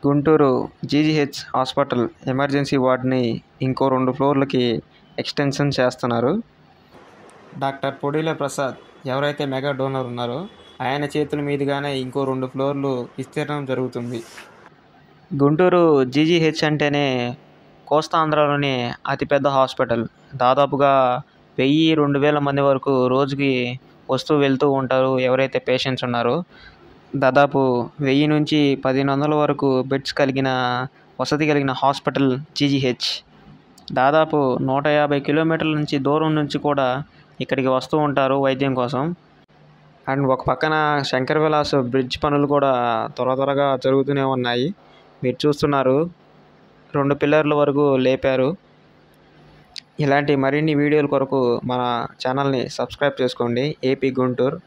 Guntur GGH hospital emergency వార్డ్ని ఇంకో 2 ఫ్లోర్లకి extension చేస్తున్నారు. Doctor పొడిల Prasad ఎవరైతే మెగా డోనర్ ఉన్నారో ఆయన చేతుల మీదుగానే ఇంకో 2 ఫ్లోర్లు విస్తీర్ణం జరుగుతుంది. గుంటూరు జీజీహెచ్ అంటేనే కోస్తాంధ్రలోని అతిపెద్ద హాస్పిటల్. దాదాపుగా 1000-2000 మంది వరకు రోజుకి వస్తూ వెళ్తూ ఉంటారు ఎవరైతే పేషెంట్స్ ఉన్నారో. దాదాపు 1000 నుంచి 1500 వరకు బెడ్స్ కలిగిన వసతి కలిగిన హాస్పిటల్ జీజీహెచ్. దాదాపు 150 కిలోమీటర్ల నుంచి దూరం నుంచి కూడా ఇక్కడికి వస్తూ ఉంటారు వైద్యం కోసం. అండ్ ఒక పక్కన శంకర్ విలాస్ బ్రిడ్జ్ పనులు కూడా త్వరగా జరుగుతూనే ఉన్నాయి. మీరు చూస్తున్నారు 2 పిల్లర్ల వరకు లేపారు. ఇలాంటి మరిన్ని వీడియోల కొరకు మన ఛానల్ని సబ్స్క్రైబ్ చేసుకోండి. ఏపీ గుంటూరు.